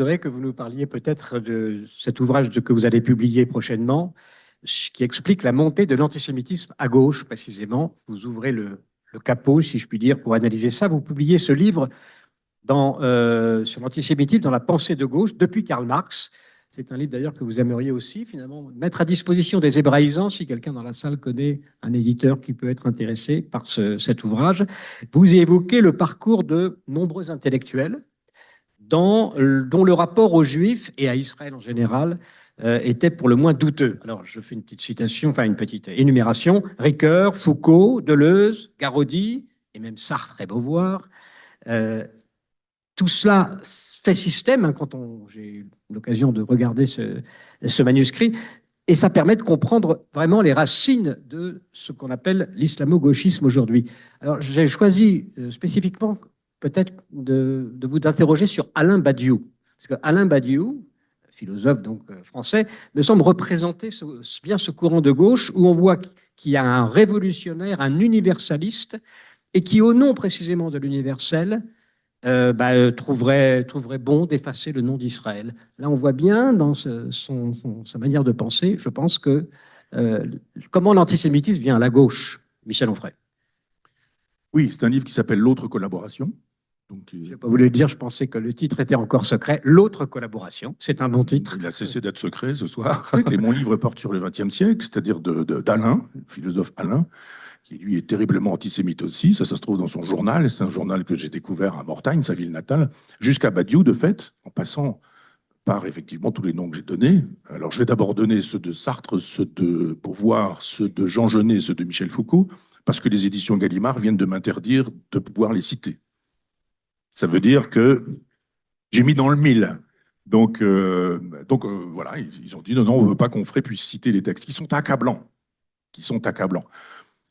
Je voudrais que vous nous parliez peut-être de cet ouvrage que vous allez publier prochainement, qui explique la montée de l'antisémitisme à gauche, précisément. Vous ouvrez le capot, si je puis dire, pour analyser ça. Vous publiez ce livre sur l'antisémitisme dans la pensée de gauche depuis Karl Marx. C'est un livre d'ailleurs que vous aimeriez aussi, finalement, mettre à disposition des hébraïsants, si quelqu'un dans la salle connaît un éditeur qui peut être intéressé par cet ouvrage. Vous y évoquez le parcours de nombreux intellectuels, dont le rapport aux Juifs et à Israël en général était pour le moins douteux. Alors, je fais une petite citation, enfin une petite énumération. Ricoeur, Foucault, Deleuze, Garaudy, et même Sartre et Beauvoir. Tout cela fait système, hein, quand j'ai eu l'occasion de regarder ce manuscrit, et ça permet de comprendre vraiment les racines de ce qu'on appelle l'islamo-gauchisme aujourd'hui. Alors, j'ai choisi spécifiquement peut-être de vous interroger sur Alain Badiou. Parce que Alain Badiou, philosophe donc français, me semble représenter bien ce courant de gauche où on voit qu'il y a un révolutionnaire, un universaliste, et qui, au nom précisément de l'universel, trouverait bon d'effacer le nom d'Israël. Là, on voit bien dans sa manière de penser, je pense, que comment l'antisémitisme vient à la gauche. Michel Onfray. Oui, c'est un livre qui s'appelle L'autre collaboration. Donc, je n'ai pas voulu le dire, je pensais que le titre était encore secret. L'autre collaboration, c'est un bon titre. Il a cessé d'être secret ce soir. Et mon livre porte sur le XXe siècle, c'est-à-dire d'Alain, le philosophe Alain, qui lui est terriblement antisémite aussi. Ça se trouve dans son journal. C'est un journal que j'ai découvert à Mortagne, sa ville natale, jusqu'à Badiou, de fait, en passant par effectivement tous les noms que j'ai donnés. Alors, je vais d'abord donner ceux de Sartre, ceux de Beauvoir, ceux de Jean Genet, ceux de Michel Foucault, parce que les éditions Gallimard viennent de m'interdire de pouvoir les citer. Ça veut dire que j'ai mis dans le mille. Donc voilà, ils ont dit non, on ne veut pas qu'Onfray puisse citer les textes qui sont accablants.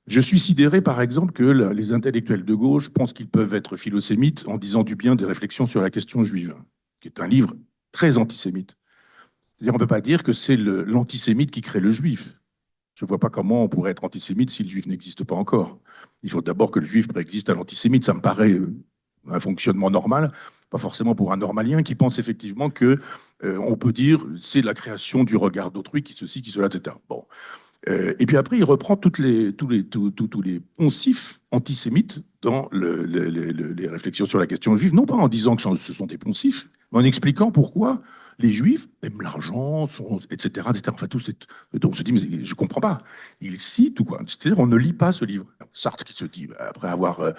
Je suis sidéré, par exemple, que les intellectuels de gauche pensent qu'ils peuvent être philosémites en disant du bien des réflexions sur la question juive, qui est un livre très antisémite. C'est-à-dire, on ne peut pas dire que c'est l'antisémite qui crée le juif. Je ne vois pas comment on pourrait être antisémite si le juif n'existe pas encore. Il faut d'abord que le juif préexiste à l'antisémite. Ça me paraît un fonctionnement normal, pas forcément pour un normalien qui pense effectivement que on peut dire c'est la création du regard d'autrui, qui ceci, qui cela, etc. Bon. Et puis après, il reprend tous les poncifs antisémites dans les réflexions sur la question juive, non pas en disant que ce sont des poncifs, mais en expliquant pourquoi les Juifs aiment l'argent, etc., etc. Enfin, on se dit, mais je ne comprends pas. Il cite ou quoi? C'est-à-dire, on ne lit pas ce livre. Sartre qui se dit, après avoir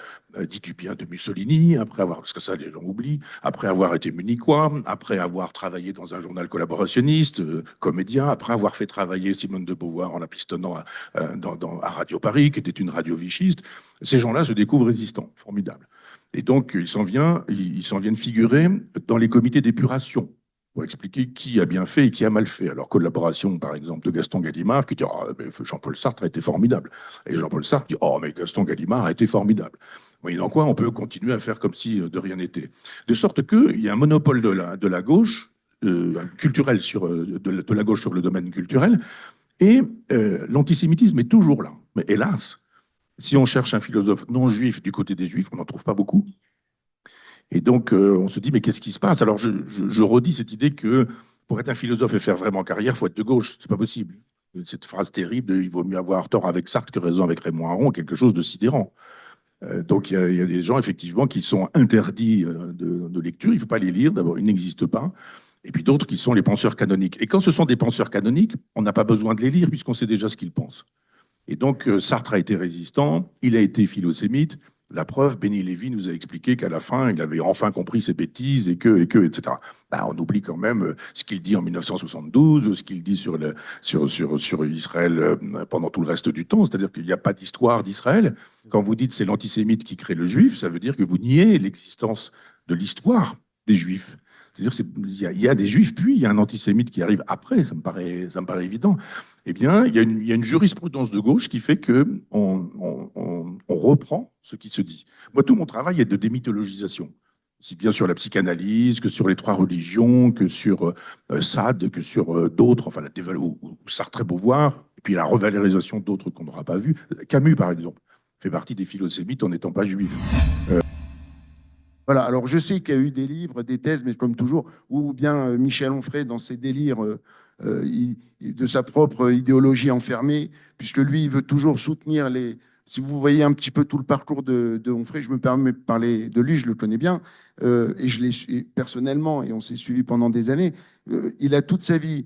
dit du bien de Mussolini, parce que ça, les gens oublient, après avoir été munichois, après avoir travaillé dans un journal collaborationniste, comédien, après avoir fait travailler Simone de Beauvoir en la pistonnant à Radio Paris, qui était une radio vichiste, ces gens-là se découvrent résistants, formidables. Et donc, ils s'en viennent figurer dans les comités d'épuration, pour expliquer qui a bien fait et qui a mal fait. Alors, collaboration, par exemple, de Gaston Gallimard, qui dit « Oh, mais Jean-Paul Sartre a été formidable ». Et Jean-Paul Sartre dit « Oh, mais Gaston Gallimard a été formidable ». Moyennant quoi, on peut continuer à faire comme si de rien n'était. De sorte qu'il y a un monopole de la gauche, culturel de la gauche sur le domaine culturel, et l'antisémitisme est toujours là. Mais hélas, si on cherche un philosophe non juif du côté des juifs, on n'en trouve pas beaucoup. Et donc, on se dit, mais qu'est-ce qui se passe? Alors, je redis cette idée que pour être un philosophe et faire vraiment carrière, il faut être de gauche. C'est pas possible. Cette phrase terrible de « il vaut mieux avoir tort avec Sartre que raison avec Raymond Aron », quelque chose de sidérant. Donc, il y a des gens, effectivement, qui sont interdits de lecture. Il ne faut pas les lire. D'abord, ils n'existent pas. Et puis d'autres qui sont les penseurs canoniques. Et quand ce sont des penseurs canoniques, on n'a pas besoin de les lire puisqu'on sait déjà ce qu'ils pensent. Et donc, Sartre a été résistant, il a été philosémite. La preuve, Béni Lévy nous a expliqué qu'à la fin, il avait enfin compris ses bêtises et que, etc. Ben, on oublie quand même ce qu'il dit en 1972, ce qu'il dit sur Israël pendant tout le reste du temps. C'est-à-dire qu'il n'y a pas d'histoire d'Israël. Quand vous dites c'est l'antisémite qui crée le juif, ça veut dire que vous niez l'existence de l'histoire des juifs. C'est-à-dire qu'il y a des juifs, puis il y a un antisémite qui arrive après, ça me paraît évident. Eh bien, il y a une jurisprudence de gauche qui fait qu'on reprend ce qui se dit. Moi, tout mon travail est de démythologisation, aussi bien sur la psychanalyse que sur les trois religions, que sur Sade, que sur d'autres, enfin, ou Sartre et Beauvoir, et puis la revalorisation d'autres qu'on n'aura pas vues. Camus, par exemple, fait partie des philosémites en n'étant pas juif. Voilà, alors je sais qu'il y a eu des livres, des thèses, mais comme toujours, ou bien Michel Onfray, dans ses délires de sa propre idéologie enfermée, puisque lui, il veut toujours soutenir les... Si vous voyez un petit peu tout le parcours de Onfray, je me permets de parler de lui, je le connais bien, et je l'ai personnellement, et on s'est suivi pendant des années. Il a toute sa vie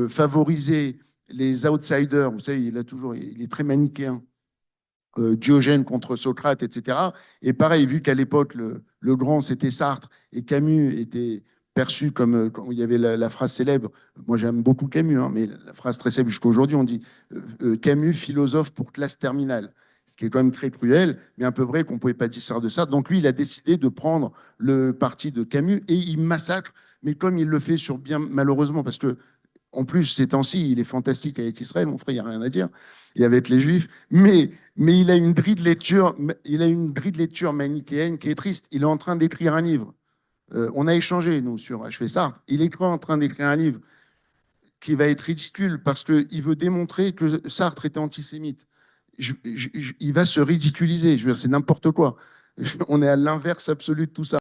favorisé les outsiders, vous savez, il est très manichéen. Diogène contre Socrate, etc. Et pareil, vu qu'à l'époque, le grand, c'était Sartre, et Camus était perçu comme il y avait la phrase célèbre, moi j'aime beaucoup Camus, hein, mais la phrase très célèbre jusqu'à aujourd'hui, on dit Camus, philosophe pour classe terminale. Ce qui est quand même très cruel, mais un peu vrai qu'on ne pouvait pas dire ça de ça. Donc lui, il a décidé de prendre le parti de Camus et il massacre, mais comme il le fait sur bien, malheureusement, parce que en plus, ces temps-ci, il est fantastique avec Israël, mon frère, il n'y a rien à dire, et avec les Juifs, mais il a une grille de lecture, manichéenne qui est triste. Il est en train d'écrire un livre. On a échangé, nous, sur HV Sartre. Il est en train d'écrire un livre qui va être ridicule parce qu'il veut démontrer que Sartre était antisémite. Il va se ridiculiser. Je veux dire, c'est n'importe quoi. On est à l'inverse absolu de tout ça.